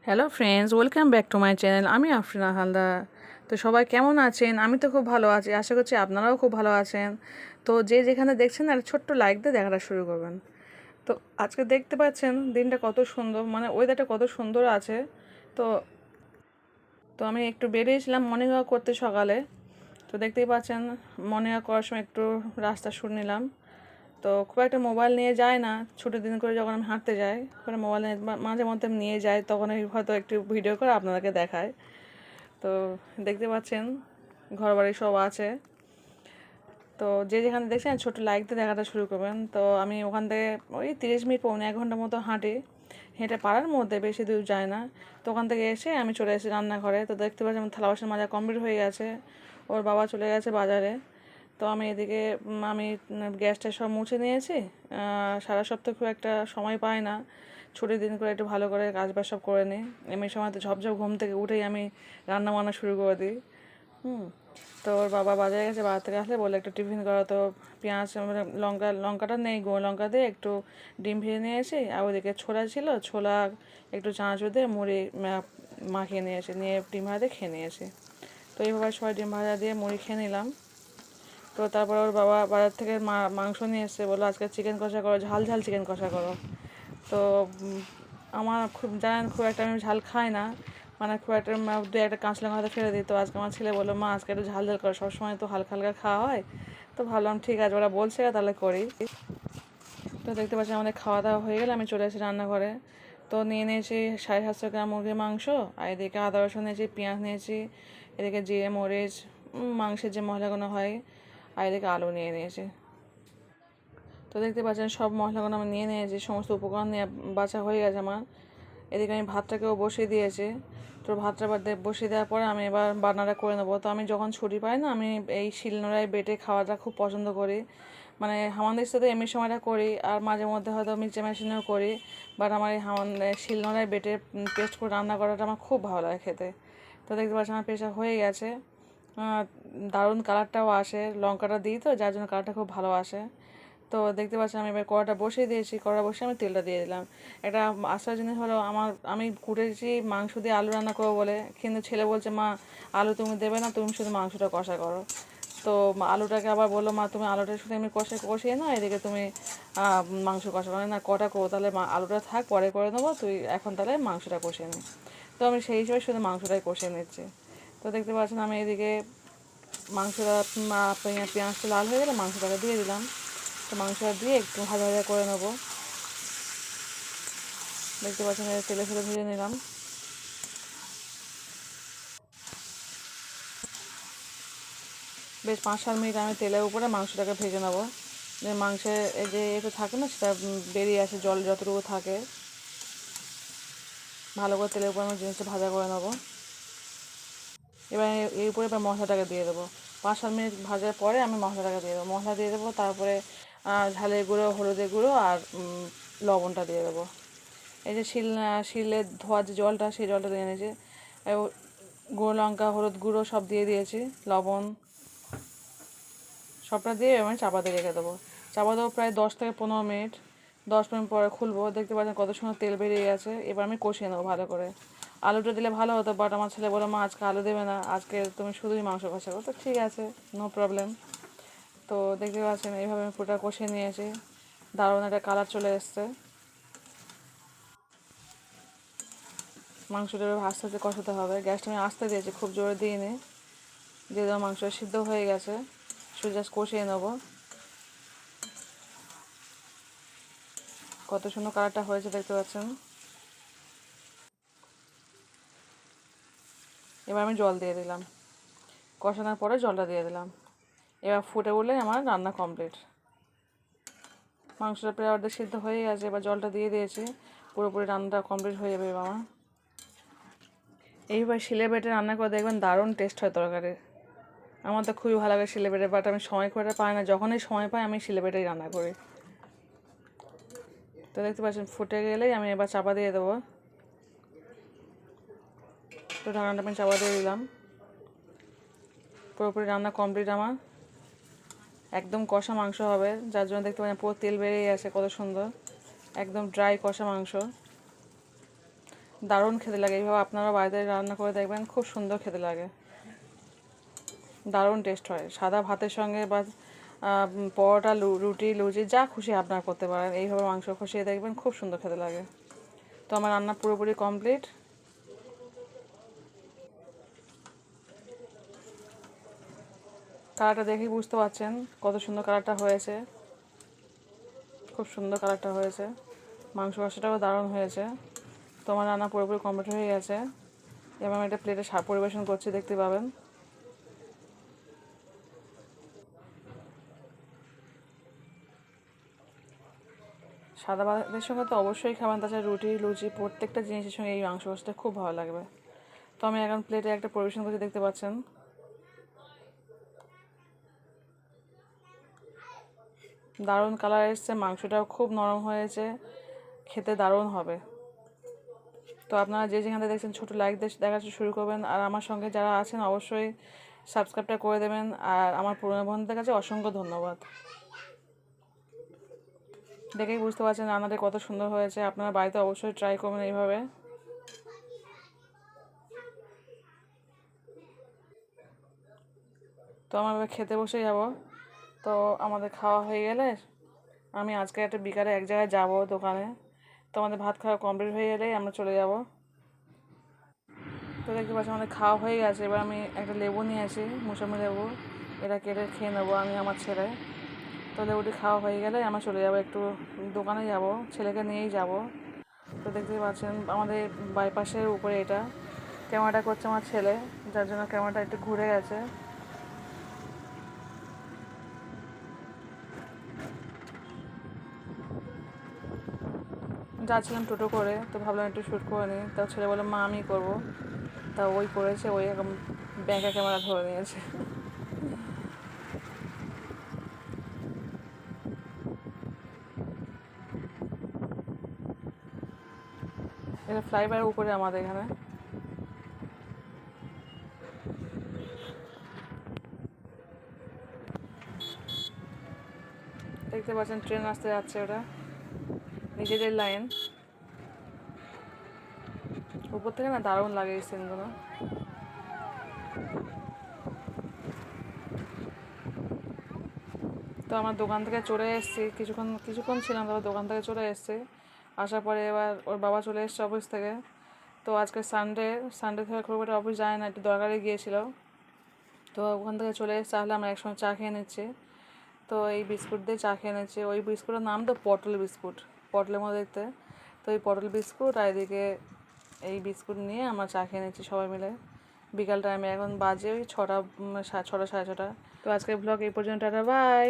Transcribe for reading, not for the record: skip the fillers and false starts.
Hello friends, welcome back to my channel. আমি আফরিনা হালদার। তো সবাই কেমন আছেন? আমি তো খুব ভালো আছি, আশা করছি আপনারাও খুব ভালো আছেন। তো যে যেখানে দেখছেন একটা ছোট্ট লাইক দিয়ে দেখাটা শুরু করবেন। তো আজকে দেখতে পাচ্ছেন দিনটা কত সুন্দর, মানে ওয়েদারটা কত সুন্দর আছে। তো তো আমি একটু বেরিয়েছিলাম মর্নিং ওয়াক করতে সকালে। তো দেখতেই পাচ্ছেন মর্নিং ওয়াক করার সময় একটু রাস্তা শুনে নিলাম। তো খুব একটা মোবাইল নিয়ে যায় না, ছুটির দিন করে যখন আমি হাঁটতে যাই ওখানে মোবাইল মাঝে মধ্যে নিয়ে যাই, তখন আমি হয়তো একটু ভিডিও করে আপনাদেরকে দেখায়। তো দেখতে পাচ্ছেন ঘর বাড়ি সব আছে। তো যে যেখানে দেখছেন ছোটো লাইক দিয়ে দেখাটা শুরু করবেন। তো আমি ওখান থেকে ওই 30 মিনিট 1.25 ঘন্টার মতো হাঁটি, হেঁটে পাড়ার মধ্যে, বেশি দূর যায় না। তো ওখান থেকে এসে আমি চলে এসেছি রান্নাঘরে। তো দেখতে পাচ্ছি আমার থালা বাসন মাজা কমপ্লিট হয়ে গেছে, ওর বাবা চলে গেছে বাজারে। তো আমি এদিকে আমি গ্যাসটা সব মুছে নিয়েছি। সারা সপ্তাহ খুব একটা সময় পাই না, ছুটির দিন করে একটু ভালো করে কাজ বাজ সব করে নিই। এমনি সময় তো ঝপঝপ ঘুম থেকে উঠেই আমি রান্না বান্না শুরু করে দিই। তো ওর বাবা বাজারে গেছে, বাজার থেকে আসলে বলে একটু টিফিন করো। তো পেঁয়াজ মানে লঙ্কাটা নেই, গুঁড়ো লঙ্কা দিয়ে একটু ডিম ভেজে নিয়েছি। আর ওদিকে ছোলা ছিল, ছোলা একটু চানাচুর দিয়ে মুড়ি মাখিয়ে নিয়েছি, নিয়ে ডিম ভাজা দিয়ে খেয়ে নিয়েছি। তো এইভাবে সবাই ডিম ভাজা দিয়ে মুড়ি খেয়ে নিলাম। তো তারপর ওর বাবা বাজার থেকে মাংস নিয়ে এসছে, বললো আজকে চিকেন কষা করো, ঝাল ঝাল চিকেন কষা করো। তো আমার খুব জানেন খুব একটা আমি ঝাল খাই না, মানে খুব একটা দু একটা কাঁচা লঙ্কা হয়তো ফেলে দিই। তো আজকে আমার ছেলে বললো মা আজকে একটু ঝাল ঝাল করো, সবসময় তো হালকা হালকা খাওয়া হয়। তো ভাবলাম ঠিক আছে, ওরা বলছে তাহলে করি। তো দেখতে পাচ্ছি আমাদের খাওয়া দাওয়া হয়ে গেলে আমি চলে এসেছি রান্নাঘরে। তো নিয়ে নিয়েছি 750 গ্রাম মুরগির মাংস, আর এদিকে আদা রসুন নিয়েছি, পেঁয়াজ নিয়েছি, এদিকে জিরে মরিচ, মাংসের যে মশলাগুলো হয়, আর এদিকে আলু নিয়ে নিয়েছি। তো দেখতে পাচ্ছেন সব মশলাগুলো আমি নিয়ে নিয়েছি, সমস্ত উপকরণ নিয়ে বাছা হয়ে গেছে আমার। এদিকে আমি ভাতটাকেও বসিয়ে দিয়েছি। তো ভাতটা বসিয়ে দেওয়ার পরে আমি এবার বান্নাটা করে নেবো। তো আমি যখন ছুটি পাই না, আমি এই শিলনোড়ায় বেটে খাওয়াটা খুব পছন্দ করি। মানে হামানদির সাথে এমনি সময়টা করি, আর মাঝে মধ্যে হয়তো মিক্সচার মেশিনেও করি। বাট আমার এই শিলনোড়ায় বেটে পেস্ট করে রান্না করাটা আমার খুব ভালো লাগে খেতে। তো দেখতে পাচ্ছি আমার পেশা হয়ে গেছে। দারুণ কালারটাও আসে, লঙ্কাটা দিই তো যার জন্য কালারটা খুব ভালো আসে। তো দেখতে পাচ্ছি আমি এবার কড়াটা বসিয়ে দিয়েছি, কড়া বসে আমি তেলটা দিয়ে দিলাম। একটা আসার জিনিস হলো আমি কুটেছি মাংস দিয়ে আলু রান্না করবো বলে, কিন্তু ছেলে বলছে মা আলু তুমি দেবে না, তুমি শুধু মাংসটা কষা করো। তো আলুটাকে আবার বললো মা তুমি আলুটা শুধু এমনি কষিয়ে নাও, এদিকে তুমি মাংস কষা করো না, কটা করো তাহলে আলুটা থাক পরে করে নেবো, তুই এখন তাহলে মাংসটা কষিয়ে নি। তো আমি সেই হিসেবে শুধু মাংসটাই কষিয়ে নিচ্ছি। তো দেখতে পাচ্ছেন আমি এদিকে মাংসটা পেঁয়াজটা লাল হয়ে গেলে মাংসটাকে দিয়ে দিলাম। তো মাংসটা দিয়ে একটু ভাজা ভাজা করে নেবো। দেখতে পাচ্ছেন তেলে ফেলে ভেজে নিলাম। বেশ 5-7 মিনিট আমি তেলের উপরে মাংসটাকে ভেজে নেবো, যে মাংসের এই যে একটু থাকে না সেটা বেরিয়ে আসে, জল যতটুকু থাকে। ভালো করে তেলের উপরে আমি জিনিসটা ভাজা করে নেবো। এবার এর উপরে এবার মশলাটাকে দিয়ে দেবো। 5-7 মিনিট ভাজার পরে আমি মশলাটাকে দিয়ে দেবো, মশলা দিয়ে দেবো, তারপরে ঝালের গুঁড়ো, হলুদের গুঁড়ো আর লবণটা দিয়ে দেবো। এই যে শিলে ধোয়া যে জলটা, সেই জলটা দিয়ে নিয়েছি। গুঁড়ো লঙ্কা, হলুদ গুঁড়ো সব দিয়ে দিয়েছি, লবণ সবটা দিয়ে আমি চাপা দিয়ে রেখে দেবো। চাপা দেবো প্রায় 10 থেকে 15 মিনিট। 10 মিনিট পরে খুলবো, দেখতে পাচ্ছেন কত সুন্দর তেল বেরিয়ে গেছে। এবার আমি কষিয়ে নেবো ভালো করে। আলুটা দিলে ভালো হতো, বাট আমার ছেলে বলে মা আজকে আলু দেবে না, আজকে তুমি শুধুই মাংস কষা করো। তো ঠিক আছে, নো প্রবলেম। তো দেখতে পাচ্ছেন এইভাবে আমি পুরোটা কষিয়ে নিয়েছি, দারুণ একটা কালার চলে এসছে। মাংসটা আস্তে আস্তে কষাতে হবে, গ্যাসটা আমি আস্তে দিয়েছি, খুব জোরে দিইনি। দিয়ে দেওয়া মাংস সিদ্ধ হয়ে গেছে, শুধু জাস্ট কষিয়ে নেবো। কত সুন্দর কালারটা হয়েছে দেখতে পাচ্ছেন। এবার আমি জল দিয়ে দিলাম, কষানোর পরে জলটা দিয়ে দিলাম। এবার ফুটে উঠলে আমার রান্না কমপ্লিট। মাংসটা প্রায় অর্ধেক সিদ্ধ হয়ে গেছে, এবার জলটা দিয়ে দিয়েছি, পুরোপুরি রান্নাটা কমপ্লিট হয়ে যাবে আমার। এইবার শিলে বেটে রান্না করে দেখবেন দারুণ টেস্ট হয় তরকারির। আমার তো খুবই ভালো লাগে শিলে বেটে, বাট আমি সময় করে পাই না, যখনই সময় পাই আমি শিলে বেটেই রান্না করি। তো দেখতে পাচ্ছেন ফুটে গেলেই আমি এবার চাপা দিয়ে দেবো। তো ঢাকনাটা আমি চাপা দিয়ে দিলাম, পুরোপুরি রান্না কমপ্লিট আমার। একদম কষা মাংস হবে, যার জন্য দেখতে পাচ্ছেন পুরো তেল বেরিয়ে গেছে কত সুন্দর, একদম ড্রাই কষা মাংস। দারুণ খেতে লাগে। এইভাবে আপনারা বাড়িতে রান্না করে দেখবেন, খুব সুন্দর খেতে লাগে, দারুণ টেস্ট হয়। সাদা ভাতের সঙ্গে বা পরোটা, রুটি, লুচি যা খুশি আপনারা করতে পারেন, এইভাবে মাংস কষিয়ে দেখবেন, খুব সুন্দর খেতে লাগে। তো আমার রান্না পুরোপুরি কমপ্লিট। কালারটা দেখেই বুঝতে পারছেন কত সুন্দর কালারটা হয়েছে, খুব সুন্দর কালারটা হয়েছে। মাংস কষাটাও দারুণ হয়েছে। তো আমার রান্না পুরোপুরি কমপ্লিট হয়ে গেছে। এবার আমি একটা প্লেটে পরিবেশন করছি, দেখতে পাবেন। সাদা ভাতের সঙ্গে তো অবশ্যই খাবেন, তাছাড়া রুটি, লুচি প্রত্যেকটা জিনিসের সঙ্গে এই মাংস কষাটা খুব ভালো লাগবে। তো আমি এখন প্লেটে একটা পরিবেশন করছি, দেখতে পাচ্ছেন। দারুণ কালার এসছে, মাংসটাও খুব নরম হয়েছে, খেতে দারুণ হবে। তো আপনারা যে যেখানে দেখছেন ছোটো লাইক দিয়ে দেখা শুরু করবেন, আর আমার সঙ্গে যারা আছেন অবশ্যই সাবস্ক্রাইবটা করে দেবেন। আর আমার পুরনো বন্ধুদের কাছে অসংখ্য ধন্যবাদ। দেখেই বুঝতে পারছেন রান্নাটা কত সুন্দর হয়েছে। আপনারা বাড়িতে অবশ্যই ট্রাই করবেন এইভাবে। তো আমরা এবার খেতে বসে যাব। তো আমাদের খাওয়া হয়ে গেলে আমি আজকে একটা বিকালে এক জায়গায় যাব দোকানে। তো আমাদের ভাত খাওয়া কমপ্লিট হয়ে গেলেই আমরা চলে যাব। তো দেখতে পাচ্ছি আমাদের খাওয়া হয়ে গেছে। এবার আমি একটা লেবু নিয়ে আসি, মৌসুমি লেবু, এটা কেটে খেয়ে নেবো আমি আমার ছেলে। তো লেবুটি খাওয়া হয়ে গেলে আমরা চলে যাব, একটু দোকানে যাব, ছেলেকে নিয়েই যাব। তো দেখতেই পাচ্ছেন আমাদের বাইপাসের উপরে এটা ক্যামেরাটা করছে আমার ছেলে, যার জন্য ক্যামেরাটা একটু ঘুরে গেছে। যাচ্ছিলাম টোটো করে, তো ভাবলাম একটু শ্যুট করে নিই। তা ছেলে বলে মা আমি করবো। তা ওই করেছে, ওই এখন ব্যাংকের ক্যামেরা ধরে নিয়েছে। এটা ফ্লাইওভারের উপরে আমাদের এখানে। দেখতে পাচ্ছেন ট্রেন আসতে যাচ্ছে, ওটা নিজেদের লাইন। উপর থেকে না দারুণ লাগে এই সিনগুলো। তো আমার দোকান থেকে চলে এসেছি, কিছুক্ষণ ছিলাম, তারপর দোকান থেকে চলে এসেছি। আসার পরে এবার ওর বাবা চলে এসছে অফিস থেকে। তো আজকে সানডে থেকে খুব একটা অফিস যায় না, একটু দরকারে গিয়েছিল। তো ওখান থেকে চলে এসে তাহলে আমরা একসঙ্গে চা খেয়ে নিচ্ছি। তো এই বিস্কুট দিয়ে চা খেয়ে নিচ্ছি। ওই বিস্কুটের নাম তো পটল বিস্কুট, পটলের মধ্যে দেখতে। তো এই পটল বিস্কুট আর এদিকে এই বিস্কুট নিয়ে আমরা চা খেয়ে নিচ্ছি সবাই মিলে বিকাল টাইমে। এখন বাজে ওই 6টা, 6টা, 6:30। তো আজকের ব্লগ এই পর্যন্ত, টাটা, বাই।